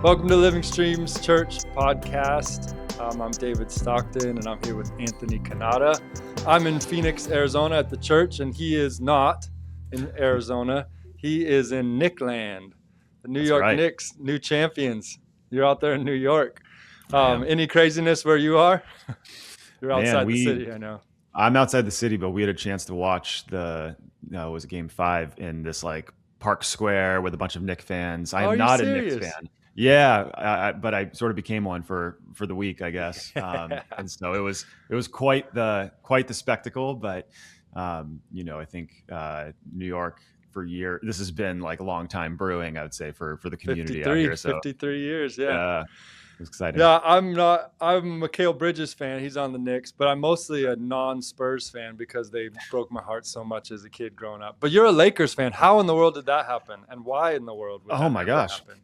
Welcome to Living Streams Church Podcast. I'm David Stockton, and I'm here with Anthony Kennada. I'm in Phoenix, Arizona at the church, and he is not in Arizona. He is in Nickland, the New York Knicks, new champions. You're out there in New York. Any craziness where you are? You're outside the city, I know. I'm outside the city, but we had a chance to watch it was Game 5 in this like Park Square with a bunch of Knicks fans. I am not a Knicks fan. Yeah, but I sort of became one for the week, I guess. And so it was quite the spectacle. But I think New York for years. This has been like a long time brewing, I would say, for the community out here. So 53 years, yeah. It was exciting. Yeah, I'm a Mikal Bridges fan. He's on the Knicks, but I'm mostly a non-Spurs fan because they broke my heart so much as a kid growing up. But you're a Lakers fan. How in the world did that happen? And why in the world would that happen?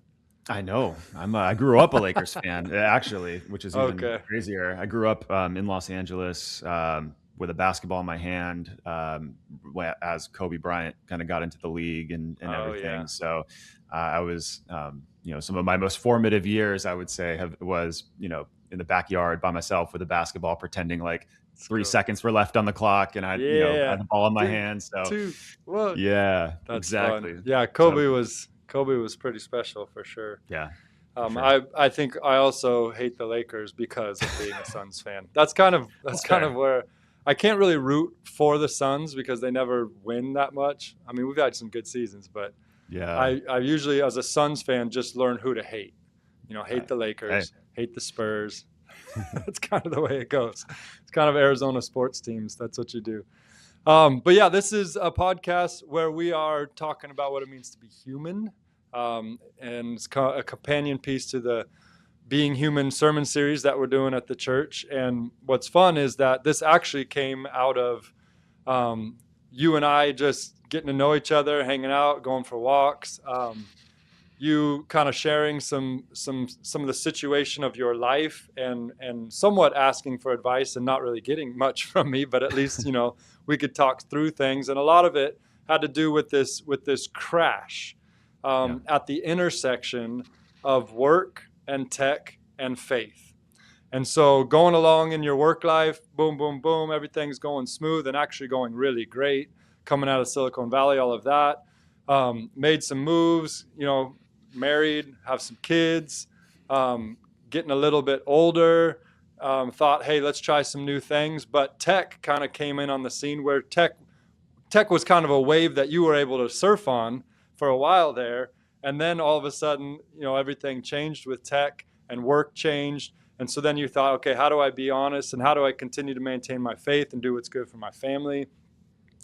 I know. I grew up a Lakers fan, actually, which is even crazier. I grew up in Los Angeles with a basketball in my hand as Kobe Bryant kind of got into the league and everything. Yeah. So I was, some of my most formative years, I would say, was in the backyard by myself with a basketball, pretending like 3 seconds were left on the clock, and I had the ball in my hand. So that's exactly. Fun. Yeah, Kobe was pretty special for sure. Yeah. Sure. I think I also hate the Lakers because of being a Suns fan. That's kind of where I can't really root for the Suns because they never win that much. I mean, we've had some good seasons, but I usually, as a Suns fan, just learn who to hate. Hate the Lakers, hate the Spurs. That's kind of the way it goes. It's kind of Arizona sports teams. That's what you do. But yeah, this is a podcast where we are talking about what it means to be human. And it's a companion piece to the Being Human sermon series that we're doing at the church. And what's fun is that this actually came out of you and I just getting to know each other, hanging out, going for walks. You kind of sharing some of the situation of your life and somewhat asking for advice and not really getting much from me, but at least, we could talk through things. And a lot of it had to do with this crash at the intersection of work and tech and faith. And so going along in your work life, boom, boom, boom, everything's going smooth and actually going really great. Coming out of Silicon Valley, all of that. Made some moves, married, have some kids, getting a little bit older, thought, hey, let's try some new things. But tech kind of came in on the scene where tech was kind of a wave that you were able to surf on for a while there. And then all of a sudden, everything changed with tech and work changed. And so then you thought, okay, how do I be honest and how do I continue to maintain my faith and do what's good for my family,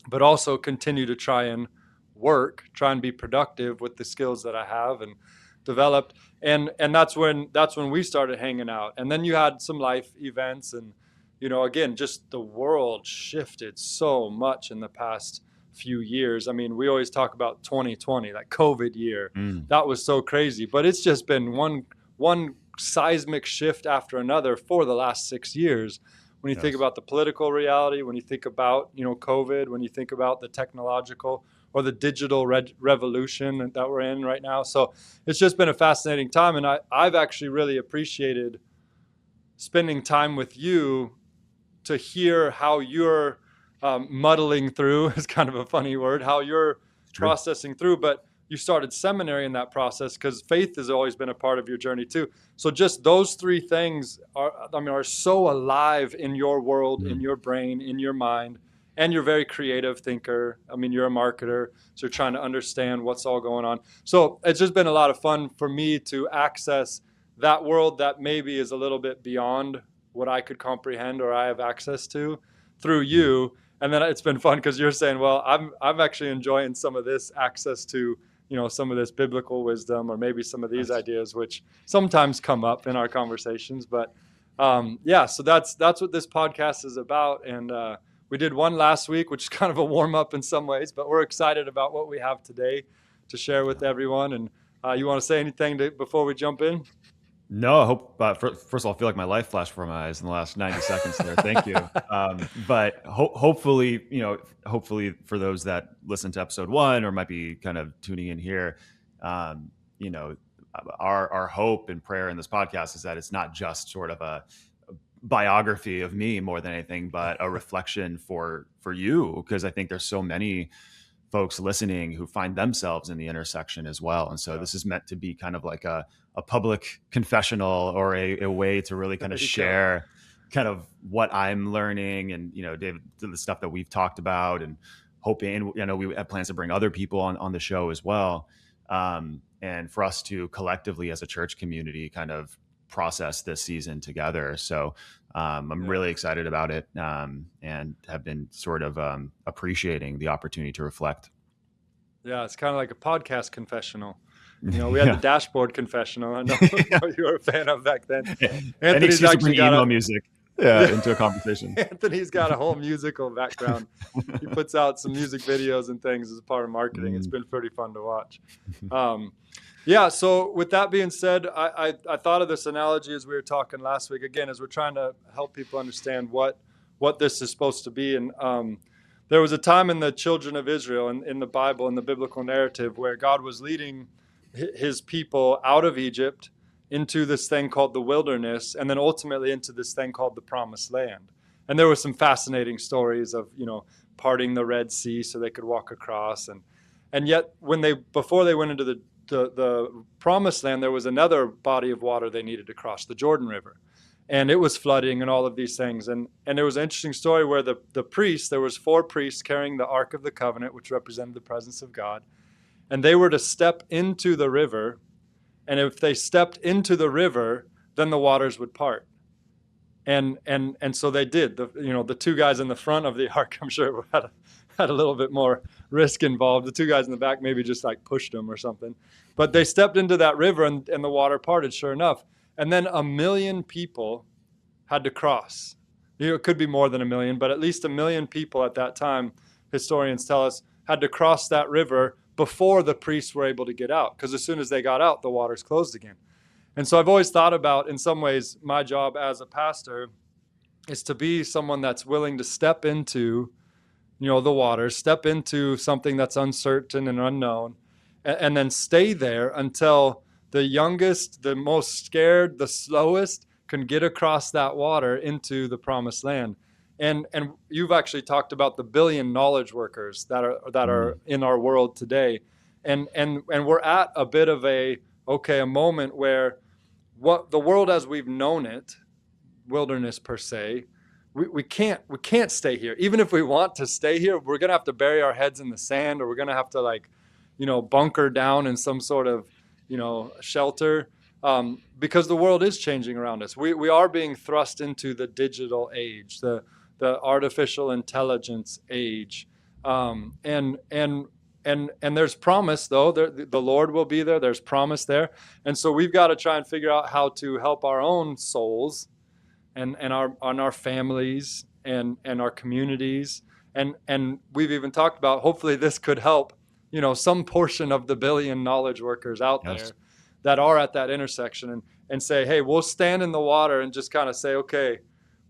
but also continue to try and be productive with the skills that I have and developed. And that's when we started hanging out. And then you had some life events and, again, just the world shifted so much in the past few years. I mean, we always talk about 2020, that COVID year. That was so crazy, but it's just been one seismic shift after another for the last 6 years. When you think about the political reality, when you think about, COVID, when you think about the technological or the digital revolution that we're in right now. So it's just been a fascinating time. And I've actually really appreciated spending time with you to hear how you're muddling through, is kind of a funny word, how you're processing through. But you started seminary in that process because faith has always been a part of your journey too. So just those three things are so alive in your world, in your brain, in your mind. And you're a very creative thinker. I mean, you're a marketer, so you're trying to understand what's all going on. So it's just been a lot of fun for me to access that world that maybe is a little bit beyond what I could comprehend or I have access to through you. And then it's been fun because you're saying, well, I'm actually enjoying some of this access to, some of this biblical wisdom or maybe some of these ideas, which sometimes come up in our conversations. But so that's what this podcast is about. And we did one last week, which is kind of a warm up in some ways, but we're excited about what we have today to share with everyone. And you want to say anything before we jump in? No, I hope, first of all, I feel like my life flashed before my eyes in the last 90 seconds there. Thank you. But hopefully for those that listen to episode 1 or might be kind of tuning in here, our hope and prayer in this podcast is that it's not just sort of a biography of me more than anything, but a reflection for you, because I think there's so many folks listening who find themselves in the intersection as well. And so this is meant to be kind of like a public confessional, or a way to really kind of share kind of what I'm learning, and, David, the stuff that we've talked about, and hoping, we have plans to bring other people on the show as well. And for us to collectively as a church community kind of process this season together. So I'm really excited about it, and have been sort of appreciating the opportunity to reflect. Yeah, it's kind of like a podcast confessional. We had the dashboard confessional. I know you were a fan of back then. Anthony's actually got email music into a conversation. Anthony's got a whole musical background. He puts out some music videos and things as part of marketing. It's been pretty fun to watch. So with that being said, I thought of this analogy as we were talking last week, again, as we're trying to help people understand what this is supposed to be. And there was a time in the children of Israel, in the Bible, in the biblical narrative, where God was leading his people out of Egypt into this thing called the wilderness, and then ultimately into this thing called the promised land. And there were some fascinating stories of, parting the Red Sea so they could walk across. And yet before they went into the promised land, there was another body of water they needed to cross, the Jordan River. And it was flooding and all of these things. And there was an interesting story where the priests, there was 4 priests carrying the Ark of the Covenant, which represented the presence of God. And they were to step into the river. And if they stepped into the river, then the waters would part. And so they did. The 2 guys in the front of the Ark, I'm sure, had a little bit more risk involved. The 2 guys in the back maybe just like pushed them or something. But they stepped into that river, and the water parted, sure enough. And then 1 million people had to cross. It could be more than 1 million, but at least 1 million people at that time, historians tell us, had to cross that river before the priests were able to get out. Because as soon as they got out, the waters closed again. And so I've always thought about, in some ways, my job as a pastor is to be someone that's willing to step into, the waters, step into something that's uncertain and unknown, and then stay there until the youngest, the most scared, the slowest can get across that water into the promised land. And you've actually talked about the billion knowledge workers that are in our world today. And we're at a bit of a moment where what the world as we've known it, wilderness per se, we can't stay here. Even if we want to stay here, we're going to have to bury our heads in the sand, or we're going to have to bunker down in some sort of, shelter, because the world is changing around us. We are being thrust into the digital age, the artificial intelligence age. And there's promise, though. The Lord will be there. There's promise there. And so we've got to try and figure out how to help our own souls and our families and our communities. And we've even talked about, hopefully this could help, some portion of the billion knowledge workers out there that are at that intersection, and say, hey, we'll stand in the water and just kind of say, okay,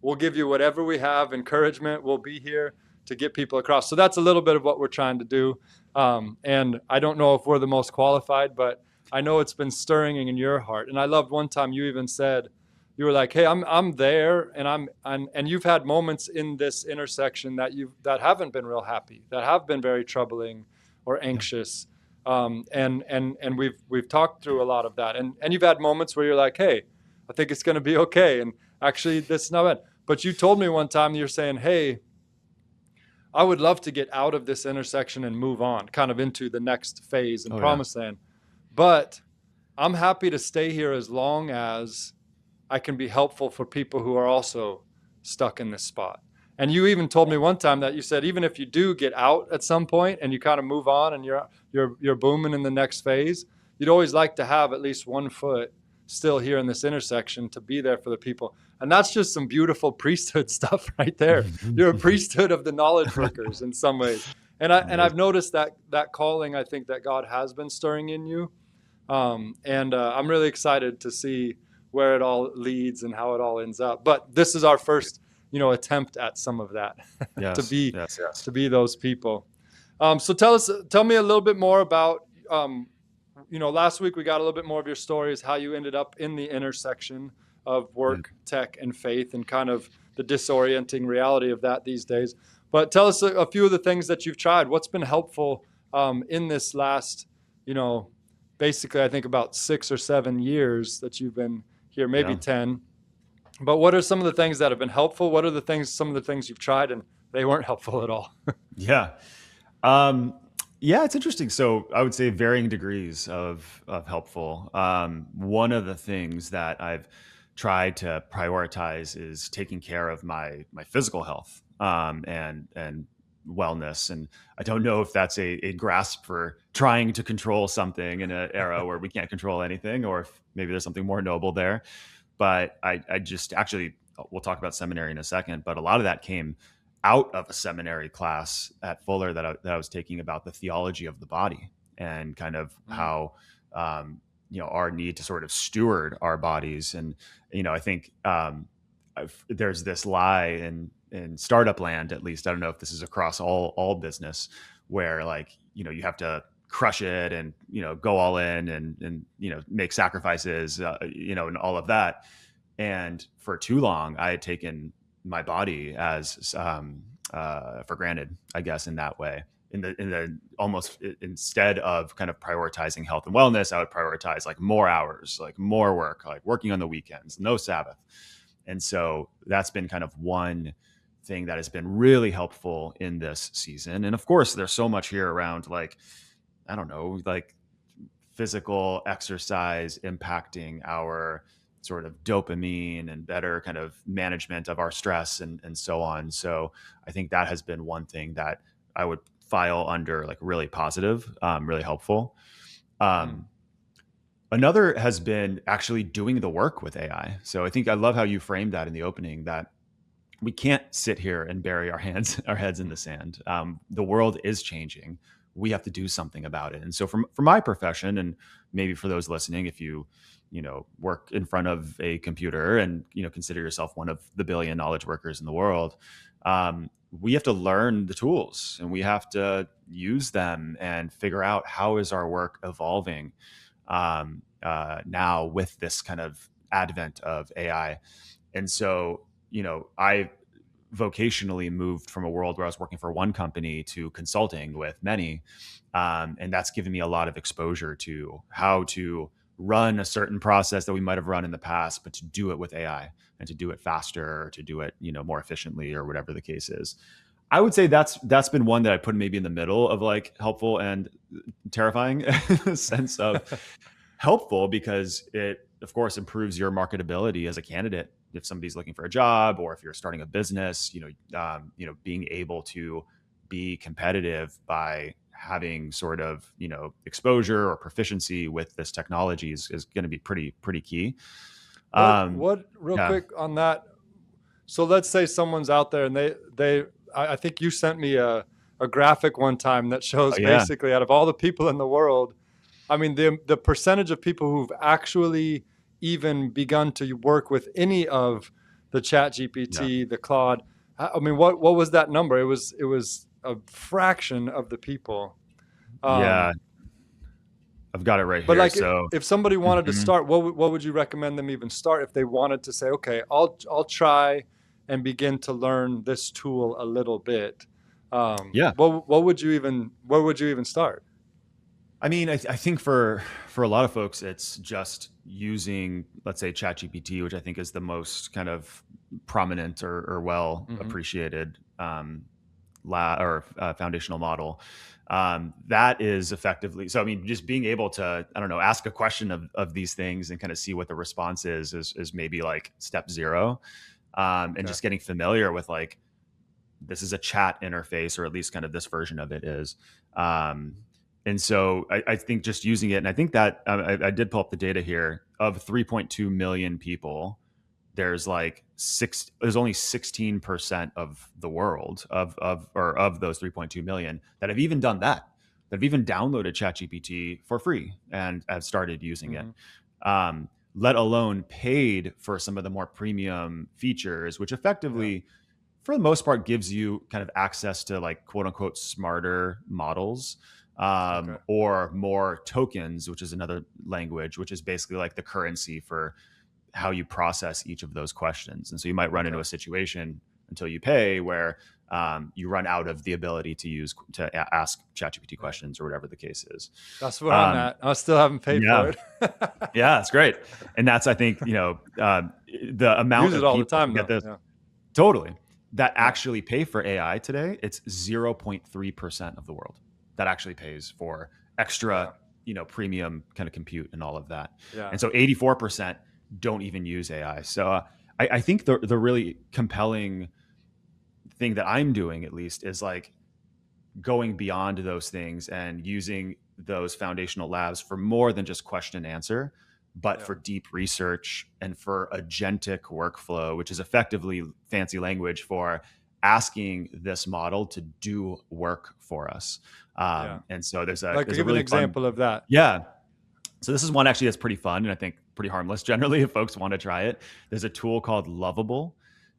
we'll give you whatever we have, encouragement. We'll be here to get people across. So that's a little bit of what we're trying to do. And I don't know if we're the most qualified, but I know it's been stirring in your heart. And I loved one time you even said, you were like, hey, I'm there, and you've had moments in this intersection that haven't been real happy, that have been very troubling or anxious. And we've talked through a lot of that. And you've had moments where you're like, hey, I think it's going to be okay. And actually, this is not bad. But you told me one time, you're saying, hey, I would love to get out of this intersection and move on, kind of into the next phase in Promised Land. But I'm happy to stay here as long as I can be helpful for people who are also stuck in this spot. And you even told me one time that you said, even if you do get out at some point and you kind of move on and you're booming in the next phase, you'd always like to have at least one foot still here in this intersection to be there for the people. And that's just some beautiful priesthood stuff right there. You're a priesthood of the knowledge workers in some ways. And I've noticed that calling, I think, that God has been stirring in you. And I'm really excited to see where it all leads and how it all ends up. But this is our first, attempt at some of that, to be those people. So tell me a little bit more about last week we got a little bit more of your stories, how you ended up in the intersection of work, tech, and faith, and kind of the disorienting reality of that these days. But tell us a few of the things that you've tried. What's been helpful in this last, basically, I think about 6 or 7 years that you've been here, maybe 10. But what are some of the things that have been helpful? What are some of the things you've tried and they weren't helpful at all? Yeah. It's interesting. So I would say varying degrees of helpful. One of the things that I've tried to prioritize is taking care of my physical health and wellness. And I don't know if that's a grasp for trying to control something in an era where we can't control anything, or if maybe there's something more noble there. But I just actually, we'll talk about seminary in a second, but a lot of that came out of a seminary class at Fuller that I was taking about the theology of the body and kind of how, our need to sort of steward our bodies. And, I think there's this lie in startup land, at least, I don't know if this is across all business, where you have to crush it and, go all in and make sacrifices, and all of that. And for too long, I had taken my body as for granted, I guess, in that way. In the almost, instead of kind of prioritizing health and wellness, I would prioritize more hours, more work, working on the weekends, no Sabbath. And so that's been kind of one thing that has been really helpful in this season. And of course, there's so much here around physical exercise impacting our sort of dopamine and better kind of management of our stress and so on. So I think that has been one thing that I would file under really positive, really helpful. Another has been actually doing the work with AI. So I think I love how you framed that in the opening, that we can't sit here and bury our heads in the sand. The world is changing. We have to do something about it. And so for my profession, and maybe for those listening, if you work in front of a computer and, consider yourself one of the billion knowledge workers in the world, we have to learn the tools and we have to use them and figure out how is our work evolving now with this kind of advent of AI. And so, I vocationally moved from a world where I was working for one company to consulting with many. And that's given me a lot of exposure to how to run a certain process that we might have run in the past, but to do it with AI and to do it faster, or to do it, more efficiently, or whatever the case is. I would say that's been one that I put maybe in the middle of helpful and terrifying sense of helpful, because it, of course, improves your marketability as a candidate. If somebody's looking for a job, or if you're starting a business, being able to be competitive by having sort of, exposure or proficiency with this technology is going to be pretty key. Quick on that. So let's say someone's out there and I think you sent me a graphic one time that shows basically out of all the people in the world, I mean, the percentage of people who've actually even begun to work with any of the Chat GPT, the Claude. I mean, what was that number? It was a fraction of the people. I've got it right here. But so if somebody wanted to start, what would you recommend them even start if they wanted to say, okay, I'll try and begin to learn this tool a little bit? Where would you even start? I mean, I think for a lot of folks, it's just using, let's say, ChatGPT, which I think is the most kind of prominent or well appreciated foundational model. That is effectively, so I mean, just being able to, I don't know, ask a question of these things and kind of see what the response is maybe step 0. Just getting familiar with this is a chat interface, or at least kind of this version of it is. And so I think just using it, and I think that I did pull up the data here, of 3.2 million people, there's only 16% of the world of those 3.2 million that have even done that have even downloaded ChatGPT for free and have started using it. Let alone paid for some of the more premium features, which effectively, for the most part, gives you kind of access to quote unquote smarter models. Okay. or more tokens, which is another language, which is basically like the currency for how you process each of those questions. And so you might run into a situation until you pay where you run out of the ability to ask ChatGPT questions or whatever the case is. That's where I'm at. I still haven't paid Yeah. for it. Yeah, it's great. And that's, I think, the amount Use it of all the people time who get though. this Yeah. totally that actually pay for AI today. It's 0.3% of the world that actually pays for extra, premium kind of compute and all of that. Yeah. And so 84% don't even use AI. So I think the really compelling thing that I'm doing, at least, is like going beyond those things and using those foundational labs for more than just question and answer, but for deep research and for agentic workflow, which is effectively fancy language for asking this model to do work for us. And so there's a give really an example of that. Yeah. So this is one actually that's pretty fun and I think pretty harmless generally if folks want to try it. There's a tool called Lovable.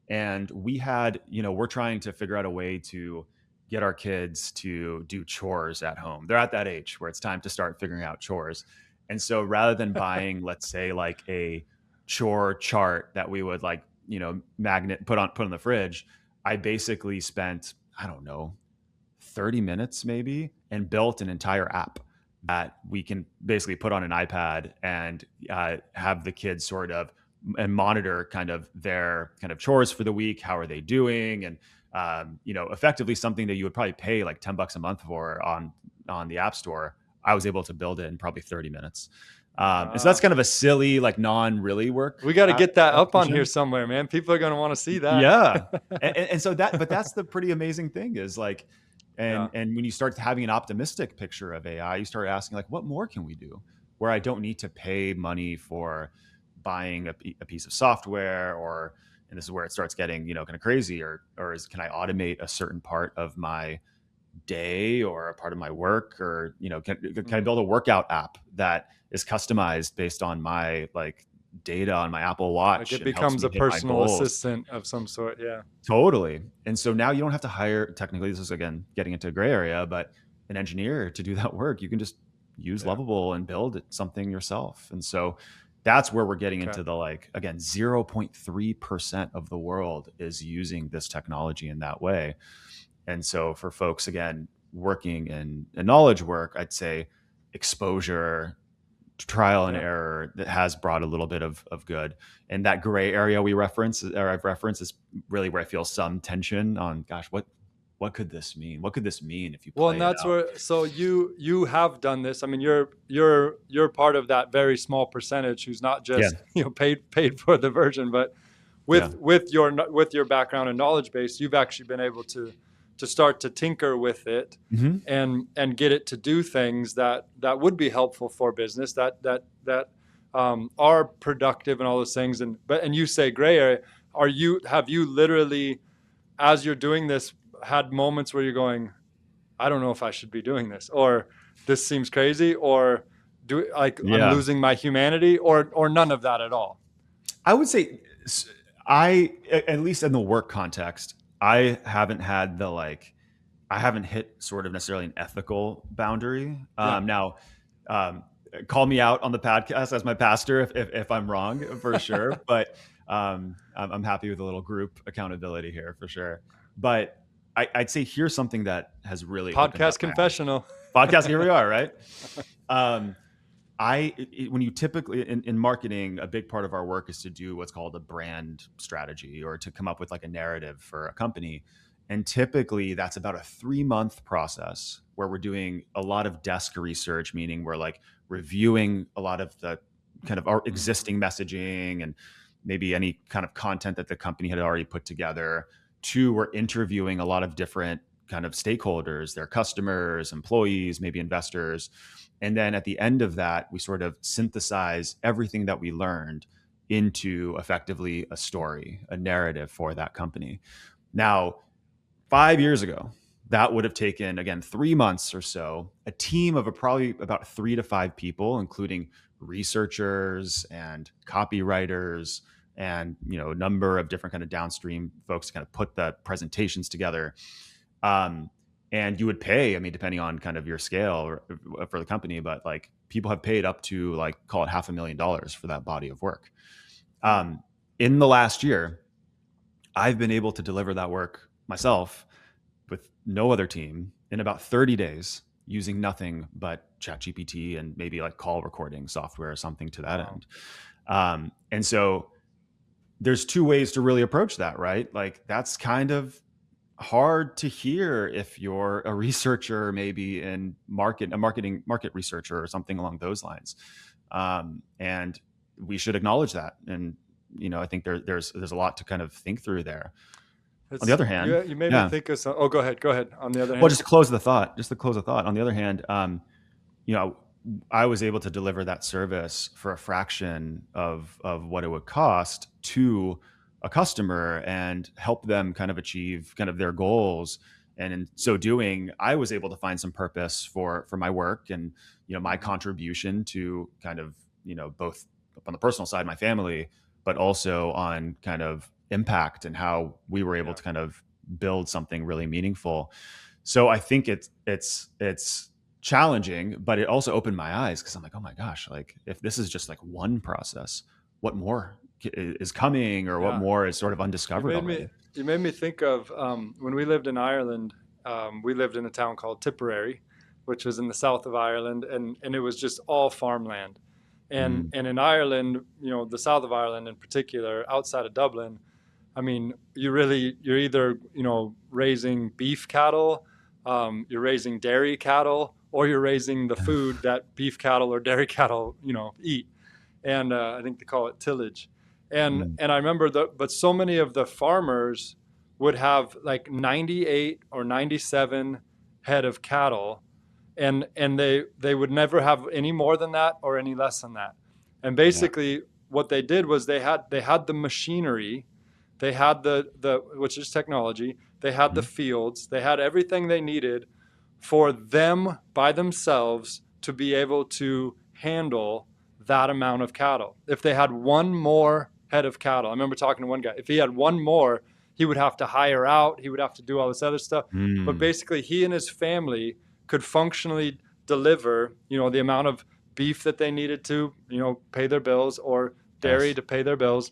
And we're trying to figure out a way to get our kids to do chores at home. They're at that age where it's time to start figuring out chores. And so rather than buying, let's say, like a chore chart that we would magnet put on the fridge, I basically spent, I don't know, 30 minutes maybe and built an entire app that we can basically put on an iPad and have the kids sort of and monitor kind of their kind of chores for the week. How are they doing? And, effectively something that you would probably pay like $10 a month for on the App Store. I was able to build it in probably 30 minutes. And so that's kind of a silly, like non-really work. We got to get that up on here somewhere, man. People are going to want to see that. Yeah. and so but that's the pretty amazing thing is like, and when you start having an optimistic picture of AI, you start asking like, what more can we do where I don't need to pay money for buying a piece of software and this is where it starts getting, kind of crazy or can I automate a certain part of my day or a part of my work or, can I build a workout app that is customized based on my like data on my Apple Watch? Like it becomes a personal assistant of some sort. Yeah, totally. And so now you don't have to hire, technically this is again, getting into a gray area, but an engineer to do that work. You can just use Lovable and build something yourself. And so that's where we're getting into the 0.3% of the world is using this technology in that way. And so for folks, again, working in knowledge work, I'd say exposure, trial and error that has brought a little bit of good. And that gray area I've referenced is really where I feel some tension on, gosh, what could this mean? What could this mean if you play and that's where, so you have done this. I mean, you're part of that very small percentage who's not just, paid for the version, but with your background and knowledge base, you've actually been able to start to tinker with it and get it to do things that would be helpful for business that are productive and all those things. And you say gray area, have you literally, as you're doing this, had moments where you're going, I don't know if I should be doing this, or this seems crazy, or I'm losing my humanity, or none of that at all? I would say at least in the work context, I haven't had I haven't hit sort of necessarily an ethical boundary. Now, call me out on the podcast as my pastor if I'm wrong, for sure. But I'm happy with a little group accountability here for sure. But I'd say here's something that has really podcast confessional. Podcast, here we are, right? When you typically in marketing, a big part of our work is to do what's called a brand strategy or to come up with like a narrative for a company. And typically that's about a 3-month process where we're doing a lot of desk research, meaning we're like reviewing a lot of the kind of our existing messaging and maybe any kind of content that the company had already put together. 2, we're interviewing a lot of different kind of stakeholders, their customers, employees, maybe investors. And then at the end of that, we sort of synthesize everything that we learned into effectively a story, a narrative for that company. Now, 5 years ago, that would have taken, again, 3 months or so, a team of probably about 3 to 5 people, including researchers and copywriters and a number of different kind of downstream folks to kind of put the presentations together. and you would pay, I mean, depending on kind of your scale for the company, but like people have paid up to like, call it $500,000 for that body of work. In the last year, I've been able to deliver that work myself with no other team in about 30 days using nothing but ChatGPT and maybe like call recording software or something to that end. And so there's two ways to really approach that, right? Like that's kind of hard to hear if you're a researcher, maybe in market researcher or something along those lines. And we should acknowledge that. And, I think there's a lot to kind of think through there. On the other hand, you made me think of some. Oh, go ahead. On the other hand, well, just to close the thought. On the other hand, I was able to deliver that service for a fraction of what it would cost to a customer and help them kind of achieve kind of their goals. And in so doing, I was able to find some purpose for my work and, my contribution to kind of, both on the personal side, my family, but also on kind of impact and how we were able to kind of build something really meaningful. So I think it's challenging, but it also opened my eyes because I'm like, oh my gosh, like if this is just like one process, what more is coming or what more is sort of undiscovered already? You made me think of when we lived in Ireland. We lived in a town called Tipperary, which was in the south of Ireland, and it was just all farmland. And in Ireland, the south of Ireland in particular, outside of Dublin, I mean, you're either, raising beef cattle, you're raising dairy cattle, or you're raising the food that beef cattle or dairy cattle, eat. And I think they call it tillage. And I remember but so many of the farmers would have like 98 or 97 head of cattle, and they would never have any more than that or any less than that. And basically what they did was they had the machinery, they had the which is technology, they had the fields, they had everything they needed for them by themselves to be able to handle that amount of cattle. If they had one more head of cattle, I remember talking to one guy, if he had one more, he would have to hire out, he would have to do all this other stuff. But basically he and his family could functionally deliver, the amount of beef that they needed to, pay their bills, or dairy to pay their bills.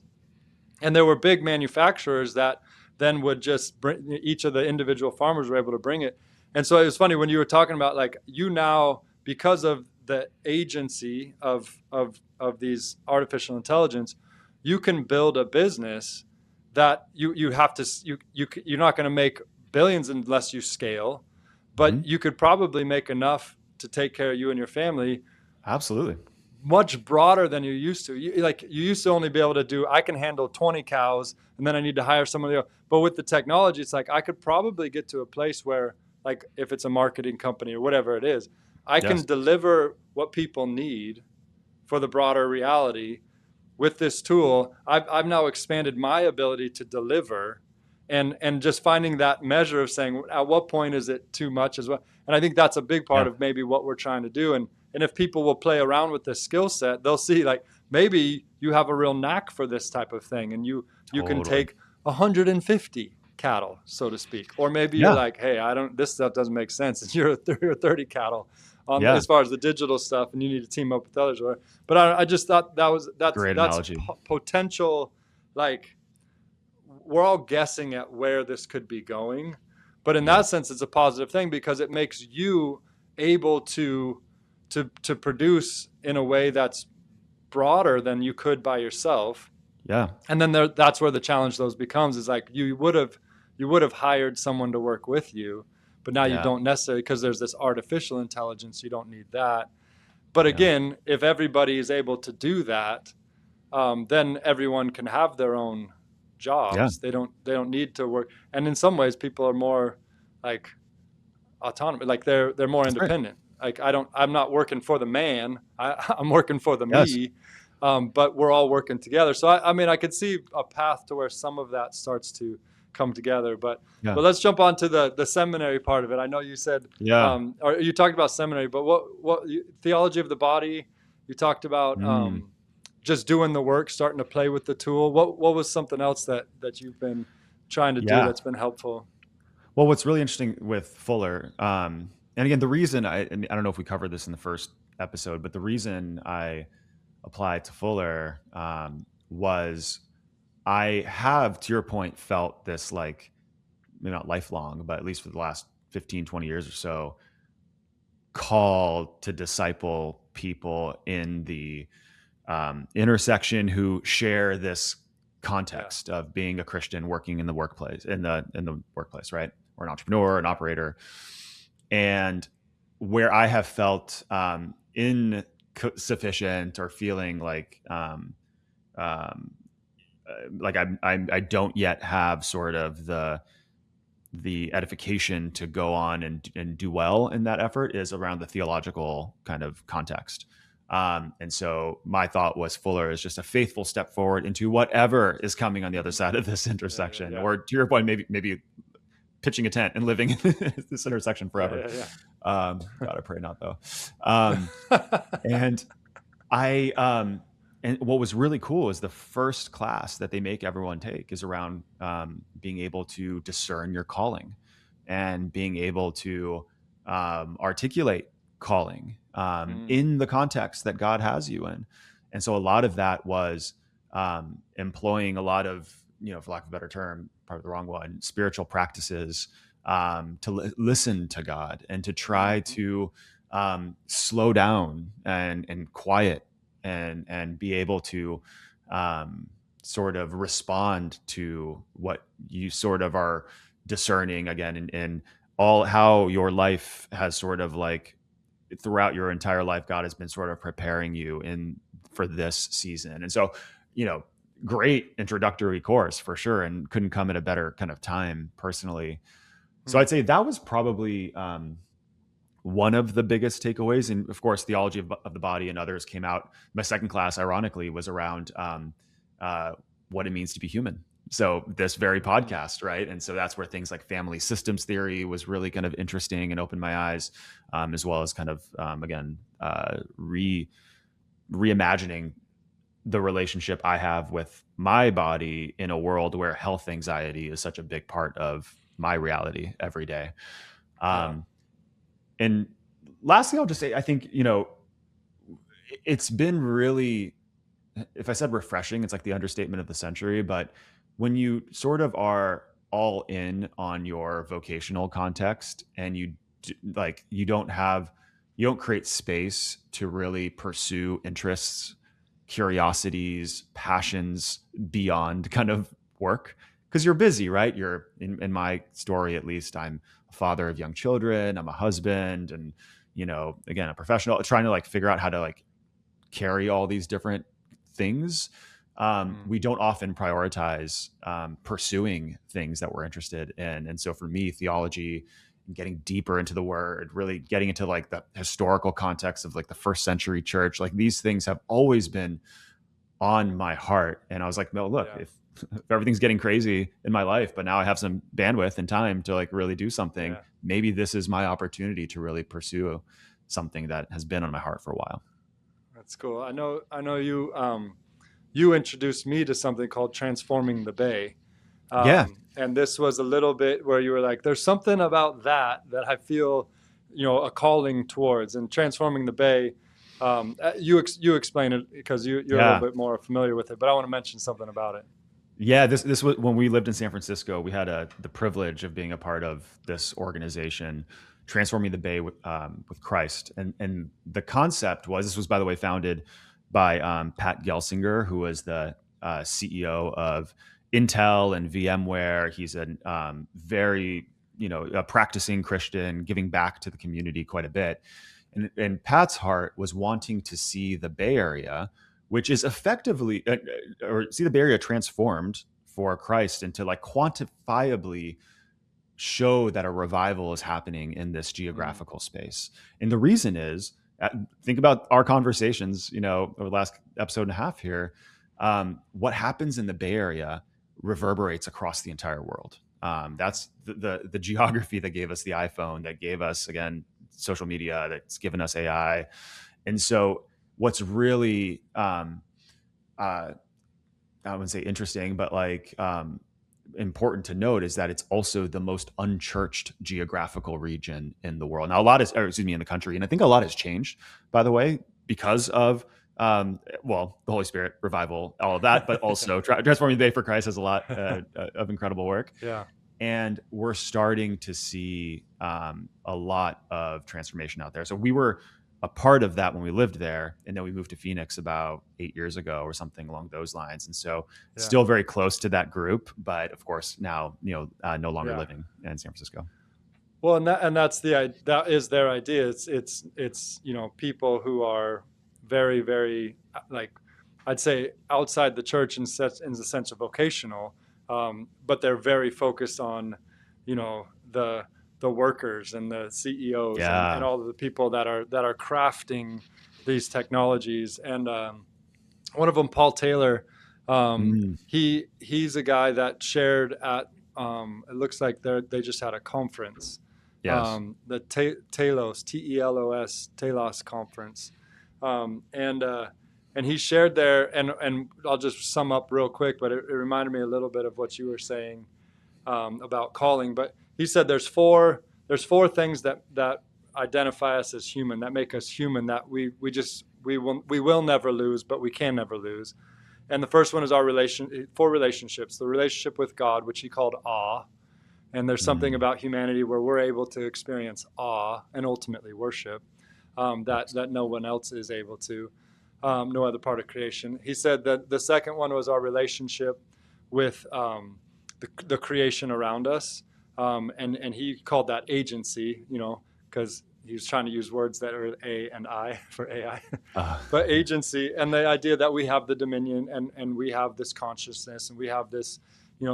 And there were big manufacturers that then would just bring, each of the individual farmers were able to bring it. And so it was funny when you were talking about like now, because of the agency of these artificial intelligence, you can build a business that you're not going to make billions unless you scale, but you could probably make enough to take care of you and your family. Absolutely. Much broader than you used to. You used to only be able to do, I can handle 20 cows and then I need to hire somebody else. But with the technology, it's like I could probably get to a place where, like if it's a marketing company or whatever it is, I can deliver what people need for the broader reality with this tool. I've now expanded my ability to deliver, and just finding that measure of saying, at what point is it too much as well? And I think that's a big part of maybe what we're trying to do. And if people will play around with this skill set, they'll see like maybe you have a real knack for this type of thing, and you can take 150 cattle, so to speak, or maybe you're like, hey, this stuff doesn't make sense, and you're 30 cattle as far as the digital stuff, and you need to team up with others. But I just thought that's potential. Like we're all guessing at where this could be going, but in that sense, it's a positive thing because it makes you able to produce in a way that's broader than you could by yourself. Yeah. And then that's where the challenge becomes is like you would have hired someone to work with you, but now you don't necessarily, because there's this artificial intelligence, you don't need that. But again, if everybody is able to do that, then everyone can have their own jobs. They don't need to work. And in some ways, people are more like autonomous, like they're more independent. Like I'm not working for the man. I'm working for the me. But we're all working together. So I mean, I could see a path to where some of that starts to come together. But let's jump on to the seminary part of it. I know you said, or you talked about seminary, but what theology of the body? You talked about just doing the work, starting to play with the tool. What was something else that you've been trying to do that's been helpful? Well, what's really interesting with Fuller, and again, the reason and I don't know if we covered this in the first episode, but the reason I applied to Fuller was I have, to your point, felt this like, maybe not lifelong, but at least for the last 15, 20 years or so, call to disciple people in the intersection who share this Yeah. context of being a Christian working in the workplace, in the workplace, right? Or an entrepreneur, an operator. And where I have felt insufficient or feeling um, like I don't yet have sort of the edification to go on and do well in that effort is around the theological kind of context. And so my thought was Fuller is just a faithful step forward into whatever is coming on the other side of this Yeah. Yeah. intersection, Yeah. or to your point, maybe pitching a tent and living in this intersection forever. Yeah. God, I pray not though. Yeah. And I and what was really cool is the first class that they make everyone take is around being able to discern your calling and being able to articulate calling Mm. in the context that God has you in. And so a lot of that was employing a lot of, for lack of a better term, probably the wrong one, spiritual practices to listen to God and to try Mhm. to slow down and quiet and be able to sort of respond to what you sort of are discerning again in all how your life has sort of like throughout your entire life God has been sort of preparing you in for this season. And so, great introductory course for sure, and couldn't come at a better kind of time personally. So Mm. I'd say that was probably one of the biggest takeaways. And of course, theology of the body and others came out. My second class, ironically, was around uh, what it means to be human. So this very Mm. podcast, right? And so that's where things like family systems theory was really kind of interesting and opened my eyes, as well as kind of again reimagining the relationship I have with my body in a world where health anxiety is such a big part of my reality every day. Yeah. Um, and lastly, I'll just say, I think, it's been really, if I said refreshing, it's like the understatement of the century. But when you sort of are all in on your vocational context and you don't create space to really pursue interests, curiosities, passions beyond kind of work, because you're busy, right? You're in my story, at least, I'm a father of young children, I'm a husband, and again, a professional trying to like figure out how to like carry all these different things. Mm. We don't often prioritize pursuing things that we're interested in. And so for me, theology and getting deeper into the word, really getting into like the historical context of like the first century church, like these things have always been on my heart. And I was like, no, look, Yeah. if everything's getting crazy in my life, but now I have some bandwidth and time to like really do something, Yeah. maybe this is my opportunity to really pursue something that has been on my heart for a while. That's cool. I know you you introduced me to something called Transforming the Bay. Yeah. And this was a little bit where you were like, there's something about that I feel, a calling towards. And Transforming the Bay, you explain it because you're a little Yeah. bit more familiar with it, but I want to mention something about it. Yeah, this was when we lived in San Francisco. We had the privilege of being a part of this organization, Transforming the Bay with Christ, and the concept was, this was, by the way, founded by Pat Gelsinger, who was the CEO of Intel and VMware. He's a very a practicing Christian, giving back to the community quite a bit, and Pat's heart was wanting to see the Bay Area, which is effectively, or see the Bay Area transformed for Christ, and to like quantifiably show that a revival is happening in this Mm. geographical space. And the reason is, think about our conversations, over the last episode and a half here. What happens in the Bay Area reverberates across the entire world. That's the geography that gave us the iPhone, that gave us, again, social media, that's given us AI. And so what's really I wouldn't say interesting, but like important to note is that it's also the most unchurched geographical region in the world. Now, a lot is, or excuse me, in the country, and I think a lot has changed, by the way, because of the Holy Spirit, revival, all of that, but also Transforming the Bay for Christ has a lot of incredible work. Yeah. And we're starting to see a lot of transformation out there. So we were a part of that when we lived there, and then we moved to Phoenix about 8 years ago or something along those lines. And so still very close to that group, but of course now, no longer living in San Francisco. Well, and that is their idea. It's people who are very, very, like, I'd say outside the church in the sense of vocational, but they're very focused on, the workers and the CEOs and all of the people that are crafting these technologies. And one of them, Paul Taylor, he's a guy that shared at it looks like they just had a conference, the Telos, Telos, Telos conference, and he shared there, and I'll just sum up real quick, but it reminded me a little bit of what you were saying about calling. But he said there's four things that identify us as human, that make us human, that we will never lose, but we can never lose. And the first one is four relationships. The relationship with God, which he called awe. And there's something about humanity where we're able to experience awe and ultimately worship that no one else is able to, no other part of creation. He said that the second one was our relationship with the creation around us. And he called that agency, because he was trying to use words that are A and I for AI, but agency, and the idea that we have the dominion and we have this consciousness and we have this,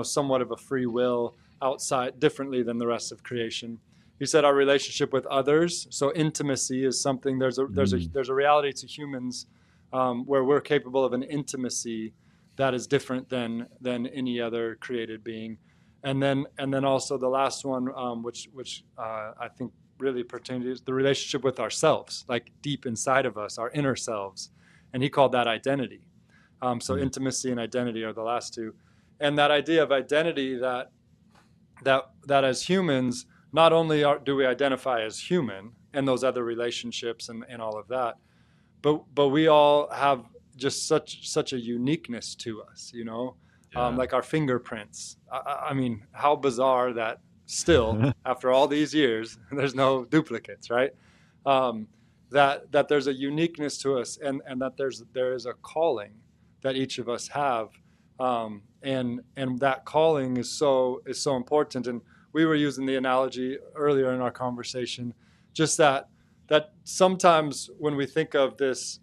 somewhat of a free will outside, differently than the rest of creation. He said our relationship with others. So intimacy is something. There's a reality to humans where we're capable of an intimacy that is different than any other created being. And then also the last one, which I think really pertains to the relationship with ourselves, like deep inside of us, our inner selves. And he called that identity. So intimacy and identity are the last two. And that idea of identity that as humans, not only do we identify as human and those other relationships and all of that, but we all have just such a uniqueness to us, like our fingerprints. I mean, how bizarre that still, after all these years, there's no duplicates, right? That there's a uniqueness to us, and that there is a calling that each of us have, and that calling is so important. And we were using the analogy earlier in our conversation, just that sometimes when we think of this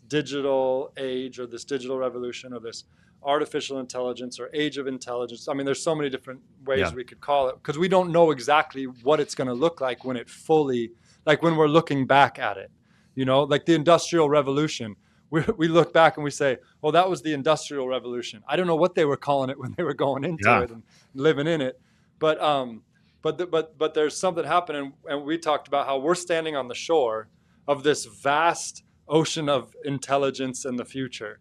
digital age or this digital revolution or this artificial intelligence or age of intelligence, I mean, there's so many different ways we could call it, because we don't know exactly what it's going to look like when it fully, like when we're looking back at it, like the Industrial Revolution. We look back and we say, oh, that was the Industrial Revolution. I don't know what they were calling it when they were going into it and living in it. But there's something happening, and we talked about how we're standing on the shore of this vast ocean of intelligence in the future.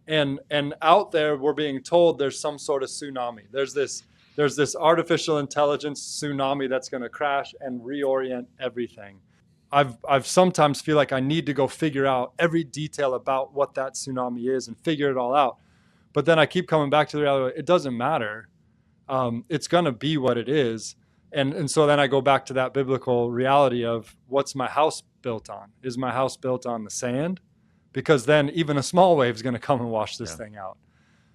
And out there, we're being told there's some sort of tsunami. There's this artificial intelligence tsunami that's going to crash and reorient everything. I've sometimes feel like I need to go figure out every detail about what that tsunami is and figure it all out. But then I keep coming back to the reality, it doesn't matter. It's going to be what it is. And so then I go back to that biblical reality of, what's my house built on? Is my house built on the sand? Because then even a small wave is going to come and wash this thing out.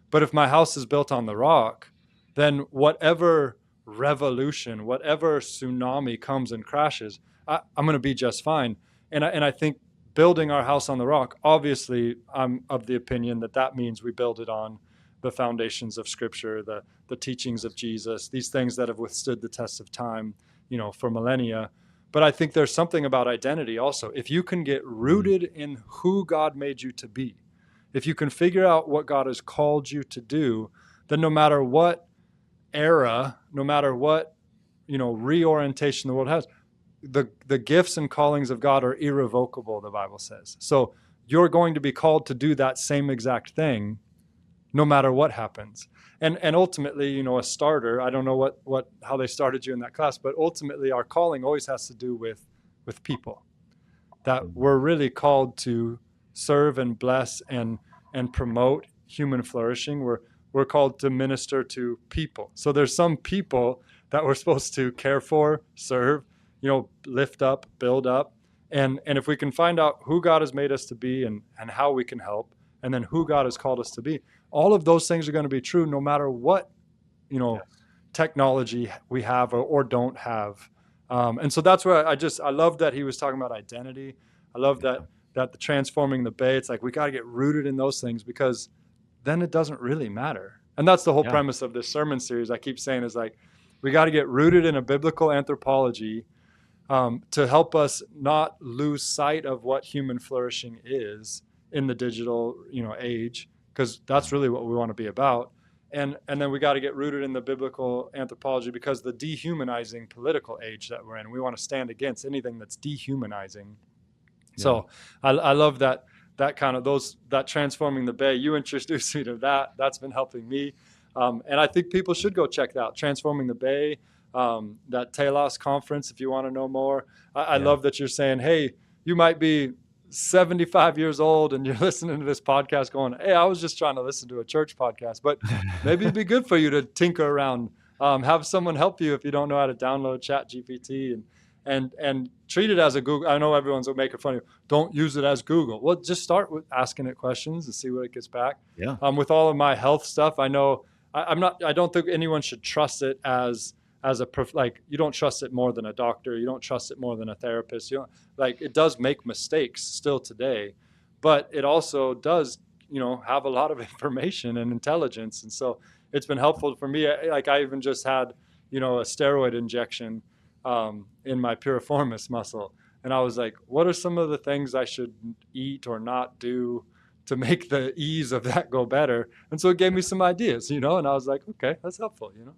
But if my house is built on the rock, then whatever revolution, whatever tsunami comes and crashes, I'm going to be just fine. And I think building our house on the rock, obviously, I'm of the opinion that means we build it on the foundations of Scripture, the teachings of Jesus, these things that have withstood the test of time, for millennia. But I think there's something about identity also. If you can get rooted in who God made you to be, if you can figure out what God has called you to do, then no matter what era, no matter what, reorientation the world has, the gifts and callings of God are irrevocable, the Bible says. So you're going to be called to do that same exact thing no matter what happens. And ultimately, you know, a starter, I don't know how they started you in that class, but ultimately our calling always has to do with people, that we're really called to serve and bless and promote human flourishing. We're called to minister to people. So there's some people that we're supposed to care for, serve, you know, lift up, build up. And if we can find out who God has made us to be and how we can help, and then who God has called us to be, all of those things are going to be true no matter what, you know, yes, technology we have or don't have. And so that's where I love that he was talking about identity. I love that the transforming the bay. It's like we got to get rooted in those things, because then it doesn't really matter. And that's the whole premise of this sermon series. I keep saying is like, we got to get rooted in a biblical anthropology to help us not lose sight of what human flourishing is in the digital, you know, age, because that's really what we want to be about. And then we got to get rooted in the biblical anthropology, because the dehumanizing political age that we're in, we want to stand against anything that's dehumanizing. Yeah. So I love that kind of that transforming the bay. You introduced me to that. That's been helping me. And I think people should go check that out, Transforming the Bay, that Telos conference, if you want to know more. I love that you're saying, hey, you might be 75 years old and you're listening to this podcast going, hey, I was just trying to listen to a church podcast, but maybe it'd be good for you to tinker around, have someone help you if you don't know how to download ChatGPT and treat it as a Google. I know everyone's making fun of you. Don't use it as Google. Well, just start with asking it questions and see what it gets back. Yeah. With all of my health stuff, I know I don't think anyone should trust it as like, you don't trust it more than a doctor. You don't trust it more than a therapist. It does make mistakes still today, but it also does, you know, have a lot of information and intelligence. And so it's been helpful for me. Like, I even just had, you know, a steroid injection in my piriformis muscle. And I was like, what are some of the things I should eat or not do to make the ease of that go better? And so it gave me some ideas, you know, and I was like, okay, that's helpful, you know?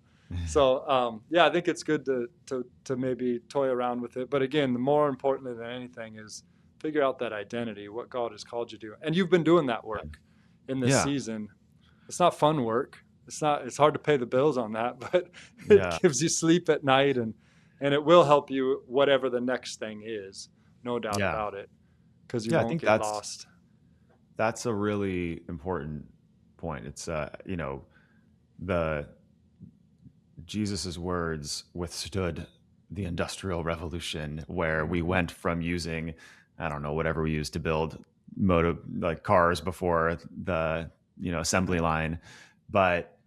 So, I think it's good to maybe toy around with it. But again, the more importantly than anything is figure out that identity, what God has called you to do. And you've been doing that work in this season. It's not fun work. It's hard to pay the bills on that, but it gives you sleep at night, and it will help you whatever the next thing is, no doubt about it, because you won't get lost. That's a really important point. It's, you know, Jesus's words withstood the Industrial Revolution, where we went from using, I don't know, whatever we used to build cars before the, you know, assembly line. But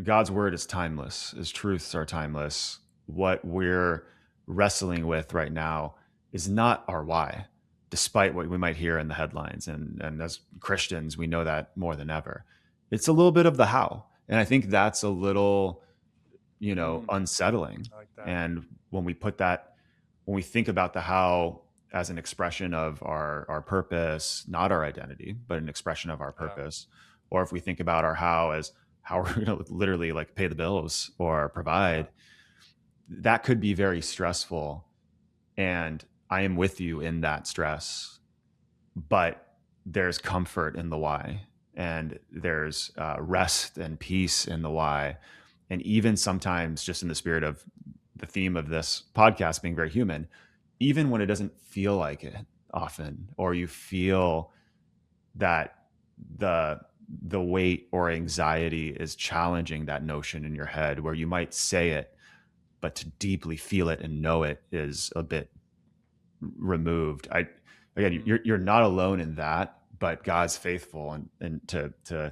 God's word is timeless. His truths are timeless. What we're wrestling with right now is not our why, despite what we might hear in the headlines. And as Christians, we know that more than ever. It's a little bit of the how. And I think that's a little, you know, unsettling. I like that. And when we think about the how as an expression of our purpose, not our identity, but an expression of our purpose, or if we think about our how as how we're going to literally like pay the bills or provide, that could be very stressful. And I am with you in that stress, but there's comfort in the why. And there's rest and peace in the why. And even sometimes, just in the spirit of the theme of this podcast being very human, even when it doesn't feel like it often, or you feel that the weight or anxiety is challenging that notion in your head, where you might say it, but to deeply feel it and know it is a bit removed. You're not alone in that. But God's faithful, and to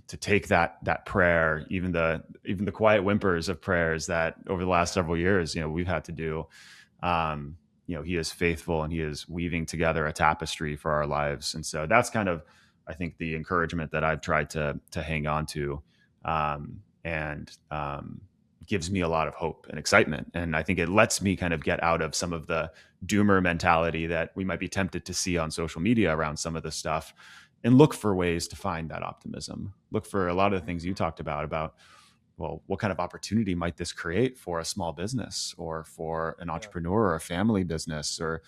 take that prayer, even the quiet whimpers of prayers that over the last several years, you know, we've had to do. You know, He is faithful, and He is weaving together a tapestry for our lives. And so that's kind of, I think, the encouragement that I've tried to hang on to, and gives me a lot of hope and excitement. And I think it lets me kind of get out of some of the doomer mentality that we might be tempted to see on social media around some of this stuff, and look for ways to find that optimism. Look for a lot of the things you talked about, well, what kind of opportunity might this create for a small business or for an entrepreneur or a family business, or,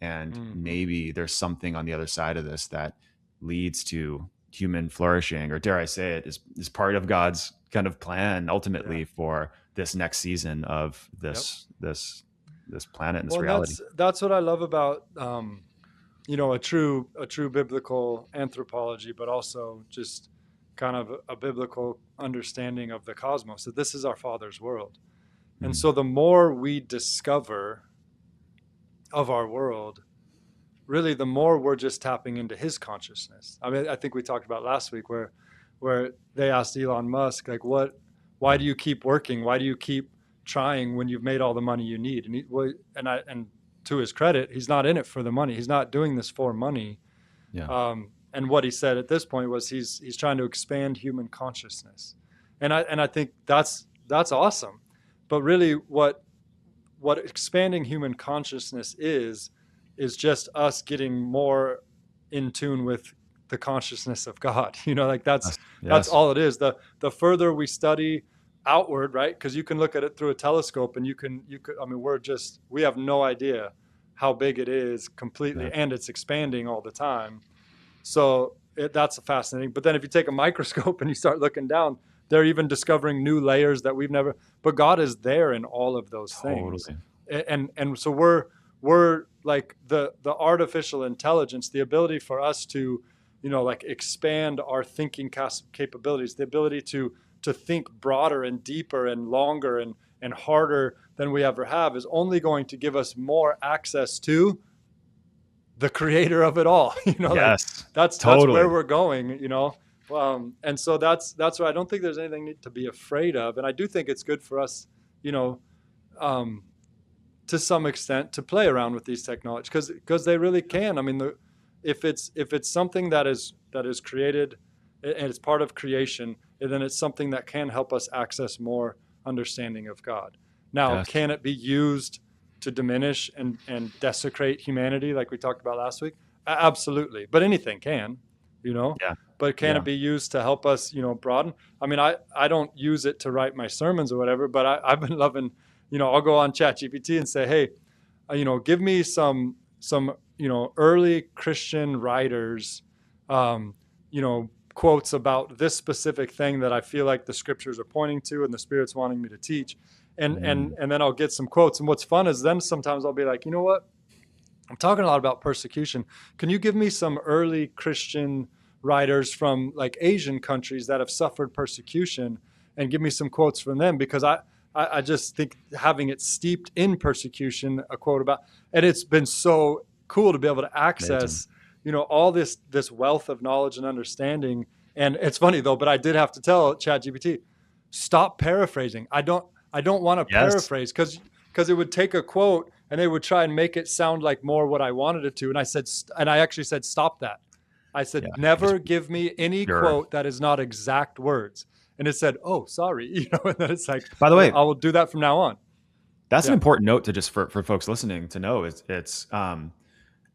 And Mm-hmm. maybe there's something on the other side of this that leads to human flourishing, or dare I say it, is part of God's kind of plan Yeah. ultimately for this next season of Yep. this planet and this Well, and reality. that's what I love about a true biblical anthropology, but also just kind of a biblical understanding of the cosmos. That this is our Father's world, and Mm. so the more we discover of our world, really, the more we're just tapping into His consciousness. I mean, I think we talked about last week where they asked Elon Musk, like, why do you keep working? Why do you keep trying when you've made all the money you need? And to his credit, he's not in it for the money. He's not doing this for money. Yeah. And what he said at this point was he's trying to expand human consciousness, and I think that's awesome. But really, what expanding human consciousness is just us getting more in tune with the consciousness of God. Like Yes. that's Yes. all it is. The further we study outward, right? Because you can look at it through a telescope, and you could. I mean, we have no idea how big it is completely, Yeah. and it's expanding all the time. So that's fascinating. But then if you take a microscope and you start looking down, they're even discovering new layers that we've never. But God is there in all of those things, Totally. and so we're like the artificial intelligence, the ability for us to, like expand our thinking capabilities, the ability to think broader and deeper and longer and harder than we ever have, is only going to give us more access to the creator of it all. Like Yes. that's where Totally. we're going. And so that's why I don't think there's anything to be afraid of, and I do think it's good for us, you know um, to some extent, to play around with these technologies, because they really can. I mean, if it's something that is created and it's part of creation, then it's something that can help us access more understanding of God. Now, Yes. can it be used to diminish and desecrate humanity, like we talked about last week? Absolutely. But anything can, you know. Yeah. But can Yeah. it be used to help us, broaden? I mean, I don't use it to write my sermons or whatever, but I've been loving, I'll go on ChatGPT and say, hey, give me some early Christian writers, um, quotes about this specific thing that I feel like the scriptures are pointing to and the Spirit's wanting me to teach, and then I'll get some quotes. And what's fun is then sometimes I'll be like, you know what, I'm talking a lot about persecution. Can you give me some early Christian writers from like Asian countries that have suffered persecution, and give me some quotes from them? Because I just think having it steeped in persecution, a quote about, and it's been so cool to be able to Amazing. access, all this wealth of knowledge and understanding. And it's funny though, but I did have to tell ChatGPT, stop paraphrasing. I don't want to Yes. paraphrase, because it would take a quote and they would try and make it sound like more what I wanted it to. And I actually said, stop that. I Yeah. said, never give me any Sure. quote that is not exact words. And it said, oh, sorry. And then it's like, By the way, I will do that from now on. that's an Yeah. important note to just for folks listening to know. It's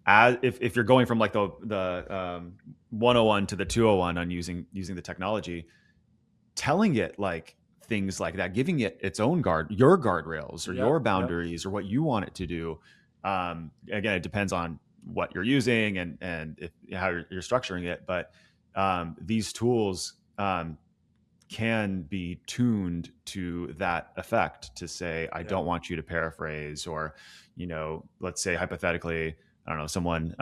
as if you're going from like the 101 to the 201 on using the technology, telling it like things like that, giving it its own your guardrails or Yep. your Yep. boundaries or what you want it to do. Again, it depends on what you're using and how you're structuring it. But these tools can be tuned to that effect to say, I Yep. don't want you to paraphrase, or, let's say hypothetically, I don't know, someone,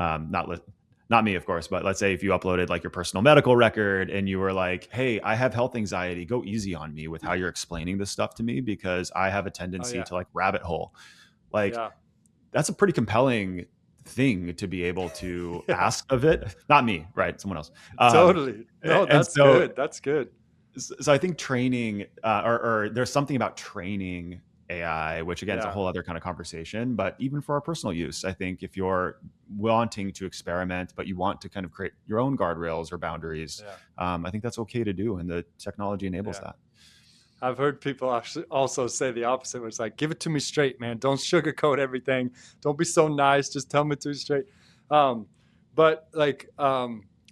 not me, of course, but let's say if you uploaded like your personal medical record and you were like, hey, I have health anxiety, go easy on me with how you're explaining this stuff to me because I have a Oh, tendency yeah. to like rabbit hole. Like, Yeah. that's a pretty compelling thing to be able to Yeah. ask of it. Not me, right? Someone else. Totally. No, And that's good. That's good. so I think training, or there's something about training AI, which again is a Yeah. whole other kind of conversation. But even for our personal use, I think if you're wanting to experiment, but you want to kind of create your own guardrails or boundaries, Yeah. I think that's okay to do, and the technology enables Yeah. that. I've heard people actually also say the opposite, where it's like, give it to me straight, man. Don't sugarcoat everything. Don't be so nice. Just tell me to me straight. Um, but like,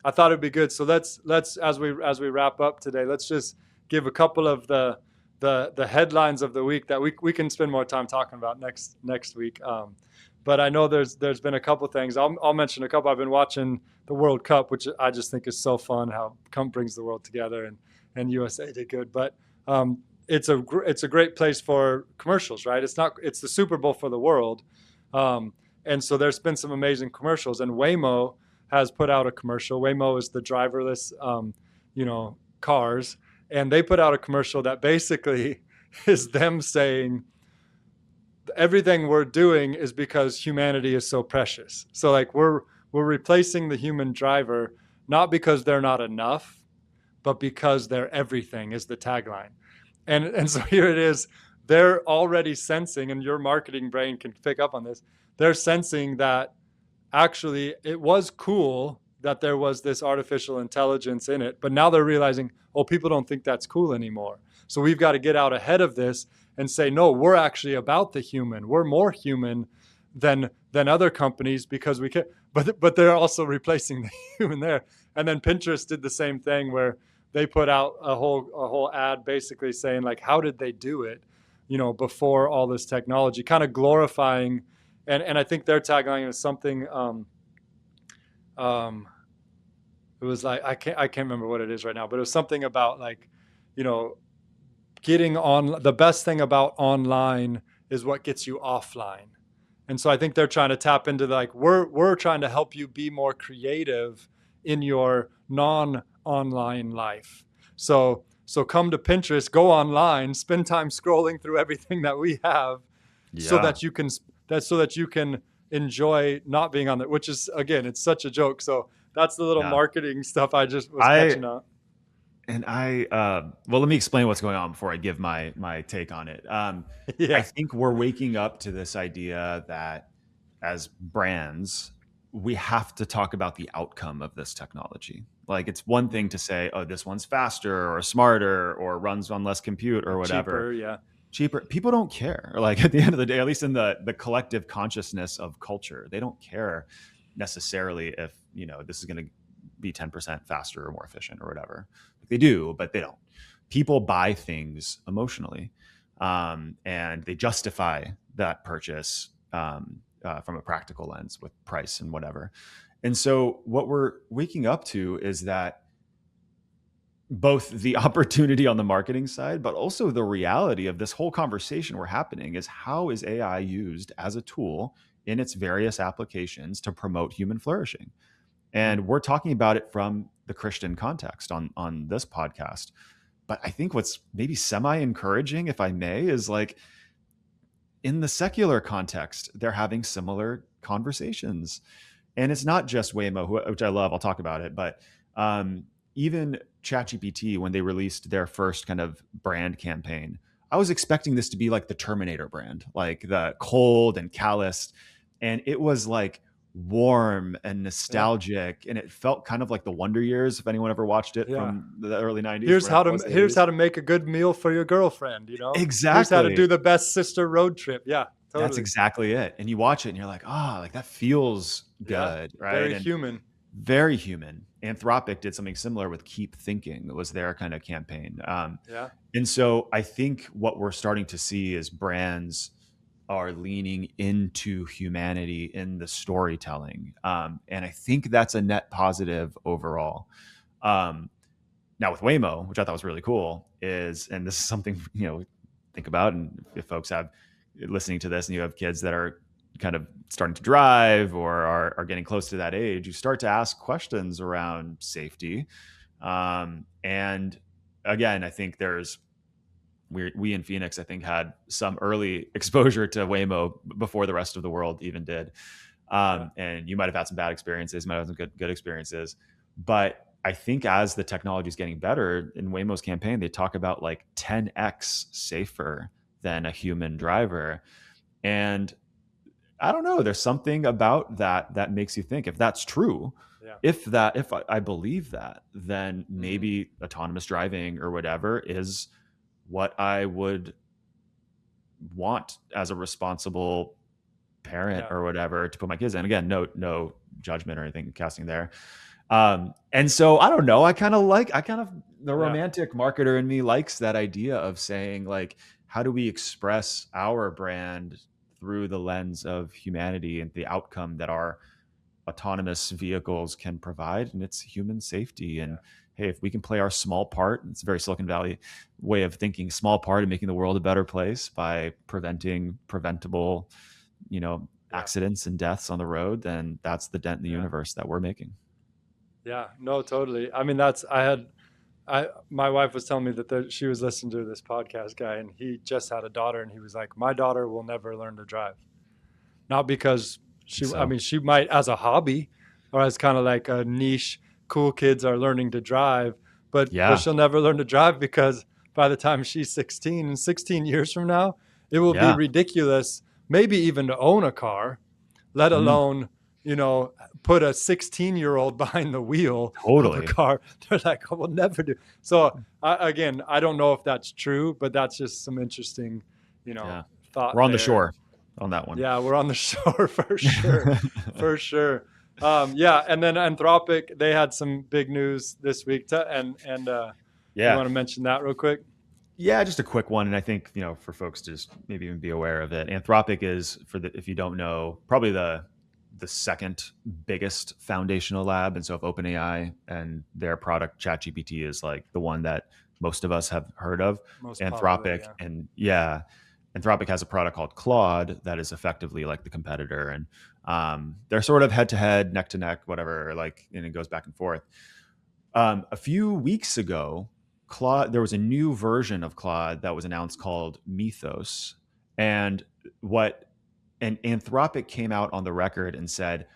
I thought it'd be good. So let's as we wrap up today, let's just give a couple of the headlines of the week that we can spend more time talking about next week. but I know there's been a couple things. I'll mention a couple. I've been watching the World Cup, which I just think is so fun. How Trump brings the world together, and USA did good. But it's a great place for commercials, right? It's the Super Bowl for the world, and so there's been some amazing commercials. And Waymo has put out a commercial. Waymo is the driverless, cars, and they put out a commercial that basically is them saying everything we're doing is because humanity is so precious. So like we're replacing the human driver, not because they're not enough, but because they're everything is the tagline. And so here it is. They're already sensing, and your marketing brain can pick up on this. They're sensing that actually it was cool that there was this artificial intelligence in it, but now they're realizing, oh, people don't think that's cool anymore. So we've got to get out ahead of this and say, no, we're actually about the human. We're more human than other companies because we can. But they're also replacing the human there. And then Pinterest did the same thing where they put out a whole ad basically saying like, how did they do it, before all this technology, kind of glorifying. And I think their tagline is something. It was like I can't remember what it is right now, but it was something about like, getting on. The best thing about online is what gets you offline. And so I think they're trying to tap into like we're trying to help you be more creative in your non-online life. So come to Pinterest, go online, spend time scrolling through everything that we have, so that you can enjoy not being on there. Which is, again, it's such a joke. So that's the little marketing stuff I just was catching on. And well, let me explain what's going on before I give my take on it. I think we're waking up to this idea that as brands, we have to talk about the outcome of this technology. Like it's one thing to say, oh, this one's faster or smarter or runs on less compute or whatever. Cheaper. People don't care. Like at the end of the day, at least in the collective consciousness of culture, they don't care necessarily if, this is going to be 10% faster or more efficient or whatever. Like they do, but they don't. People buy things emotionally, and they justify that purchase from a practical lens with price and whatever. And so what we're waking up to is that both the opportunity on the marketing side, but also the reality of this whole conversation we're happening is how is AI used as a tool in its various applications to promote human flourishing? And we're talking about it from the Christian context on this podcast. But I think what's maybe semi-encouraging, if I may, is like in the secular context, they're having similar conversations. And it's not just Waymo, which I love, I'll talk about it, but even ChatGPT, when they released their first kind of brand campaign, I was expecting this to be like the Terminator brand, like the cold and calloused. And it was like warm and nostalgic, and it felt kind of like the Wonder Years, if anyone ever watched it from the early 90s. Here's how to make a good meal for your girlfriend, Exactly. Here's how to do the best sister road trip. Yeah, totally. That's exactly it. And you watch it and you're like, like that feels good, right? Very human. Very human. Anthropic did something similar with Keep Thinking. It was their kind of campaign. And so I think what we're starting to see is brands are leaning into humanity in the storytelling. And I think that's a net positive overall. Now with Waymo, which I thought was really cool, and this is something, think about, and if folks have listening to this and you have kids that are kind of starting to drive or are getting close to that age, you start to ask questions around safety. And again, I think we in Phoenix, I think, had some early exposure to Waymo before the rest of the world even did. And you might have had some bad experiences, might have some good experiences. But I think as the technology is getting better, in Waymo's campaign, they talk about like 10x safer than a human driver. And I don't know, there's something about that makes you think, if that's true, if I believe that, then maybe autonomous driving or whatever is what I would want as a responsible parent or whatever to put my kids in. Again, no judgment or anything casting there. And so I don't know, the romantic marketer in me likes that idea of saying like, how do we express our brand through the lens of humanity and the outcome that our autonomous vehicles can provide, and it's human safety. And hey, if we can play our small part, it's a very Silicon Valley way of thinking, small part in making the world a better place by preventing preventable, accidents and deaths on the road, then that's the dent in the universe that we're making. Yeah, no, totally. I mean, my wife was telling me that she was listening to this podcast guy, and he just had a daughter, and he was like, my daughter will never learn to drive. Not because she might as a hobby or as kind of like a niche, cool kids are learning to drive, but she'll never learn to drive because by the time she's 16 and 16 years from now, it will be ridiculous, maybe even to own a car, let alone, put a 16-year-old behind the wheel of a car. They're like, oh, we'll never do. So I don't know if that's true, but that's just some interesting, thought. We're on the shore on that one. Yeah, we're on the shore for sure. For sure. And then Anthropic, they had some big news this week. You want to mention that real quick? Yeah, just a quick one. And I think, for folks to just maybe even be aware of it, Anthropic is, if you don't know, probably the second biggest foundational lab. And so if OpenAI and their product ChatGPT is like the one that most of us have heard of, Anthropic Anthropic has a product called Claude that is effectively like the competitor, and they're sort of head to head, neck to neck, whatever, and it goes back and forth. A few weeks ago, there was a new version of Claude that was announced called Mythos, and Anthropic came out on the record and said,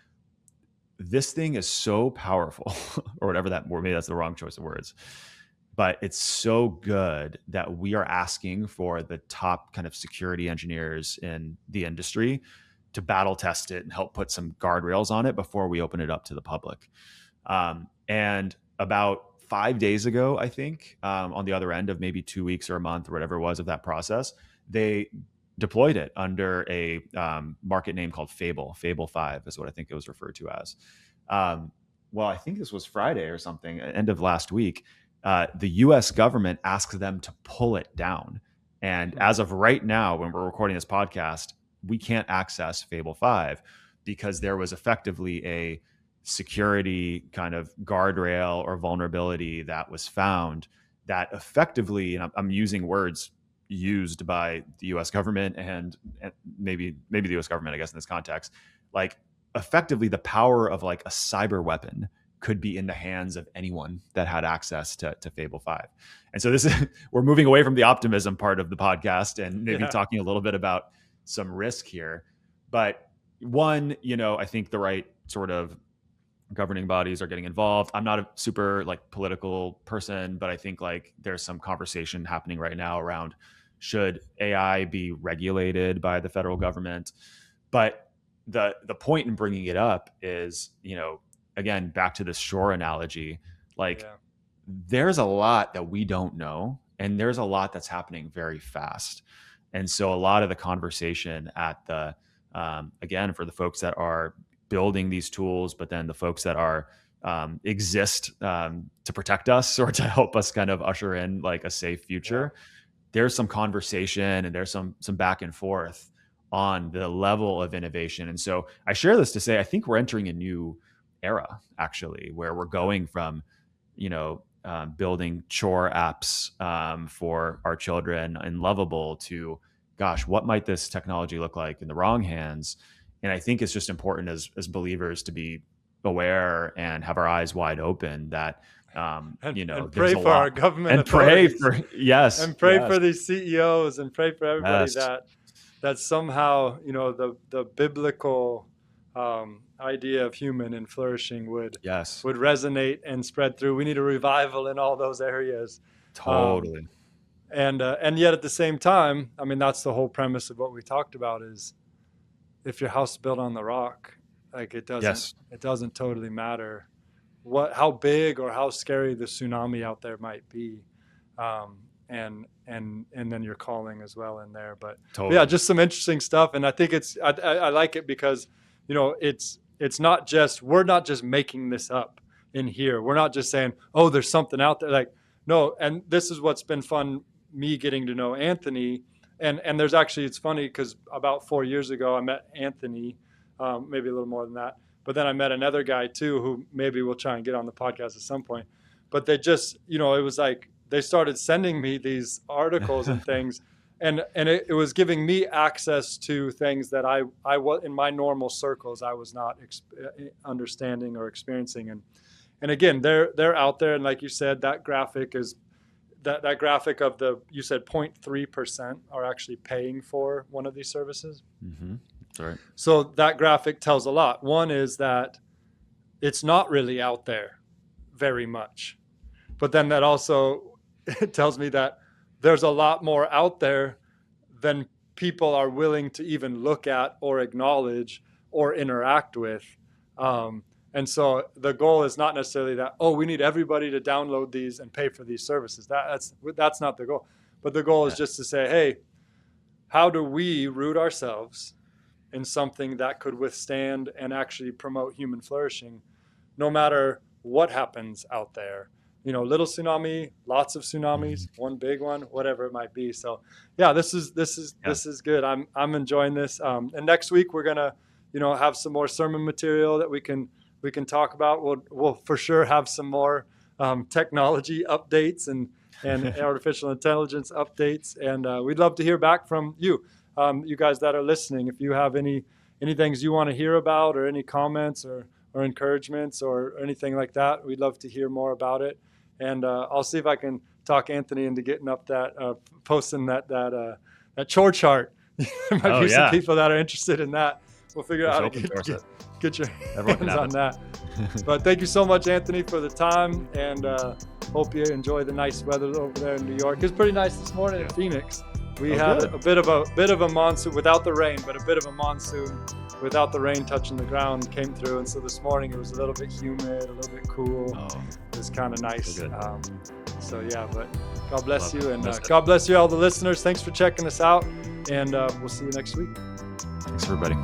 this thing is so powerful, or whatever that word, maybe that's the wrong choice of words, but it's so good that we are asking for the top kind of security engineers in the industry to battle test it and help put some guardrails on it before we open it up to the public. And about 5 days ago, I think, on the other end of maybe 2 weeks or a month or whatever it was of that process, they deployed it under a market name called Fable 5 is what I think it was referred to as. I think this was Friday or something, end of last week. The US government asked them to pull it down. And as of right now, when we're recording this podcast, we can't access Fable 5 because there was effectively a security kind of guardrail or vulnerability that was found that effectively, and I'm using words used by the US government and maybe the US government, I guess, in this context, like effectively the power of like a cyber weapon could be in the hands of anyone that had access to Fable 5. And so we're moving away from the optimism part of the podcast and maybe talking a little bit about some risk here. But one, I think the right sort of governing bodies are getting involved. I'm not a super political person, but I think there's some conversation happening right now around should AI be regulated by the federal government. But the point in bringing it up is, again, back to this shore analogy, there's a lot that we don't know, and there's a lot that's happening very fast. And so a lot of the conversation at the, again, for the folks that are building these tools, but then the folks that are exist to protect us or to help us kind of usher in a safe future, there's some conversation and there's some back and forth on the level of innovation. And so I share this to say, I think we're entering a new era, actually, where we're going from, building chore apps for our children in Lovable to, gosh, what might this technology look like in the wrong hands? And I think it's just important as believers to be aware and have our eyes wide open that, and pray for our government and pray for, and pray for these CEOs and pray for everybody that somehow, the biblical idea of human and flourishing would resonate and spread through. We need a revival in all those areas. Totally. And yet at the same time, I mean, that's the whole premise of what we talked about is if your house is built on the rock, it doesn't totally matter how big or how scary the tsunami out there might be. And then your calling as well in there, but just some interesting stuff. And I think I like it because, it's not just, we're not just making this up in here. We're not just saying, oh, there's something out there. No. And this is what's been fun, me getting to know Anthony And there's actually, it's funny because about 4 years ago, I met Anthony, maybe a little more than that. But then I met another guy too, who maybe we'll try and get on the podcast at some point. But they just, it was like, they started sending me these articles and things, and it was giving me access to things that I was in my normal circles, I was not understanding or experiencing. And again, they're out there. And like you said, that graphic is, that graphic of you said 0.3% are actually paying for one of these services. Mm-hmm. That's right. So that graphic tells a lot. One is that it's not really out there very much, but then that also it tells me that there's a lot more out there than people are willing to even look at or acknowledge or interact with. And so the goal is not necessarily that, we need everybody to download these and pay for these services. That's not the goal. But the goal is just to say, hey, how do we root ourselves in something that could withstand and actually promote human flourishing, no matter what happens out there? Little tsunami, lots of tsunamis, one big one, whatever it might be. So yeah, this is good. I'm enjoying this. And next week we're gonna, have some more sermon material that we can talk about. We'll for sure have some more technology updates and artificial intelligence updates. And we'd love to hear back from you, you guys that are listening. If you have any things you want to hear about, or any comments or encouragements or anything like that, we'd love to hear more about it. And I'll see if I can talk Anthony into getting up posting that chore chart. There might be some people that are interested in that. We'll figure out how to get your hands on that. But thank you so much, Anthony, for the time, and hope you enjoy the nice weather over there in New York. It was pretty nice this morning in Phoenix. We had a bit of a monsoon without the rain, but a bit of a monsoon without the rain touching the ground came through. And so this morning it was a little bit humid, a little bit cool. It was kind of nice. So yeah, but God bless you, and God bless you all the listeners. Thanks for checking us out, and we'll see you next week. Thanks everybody.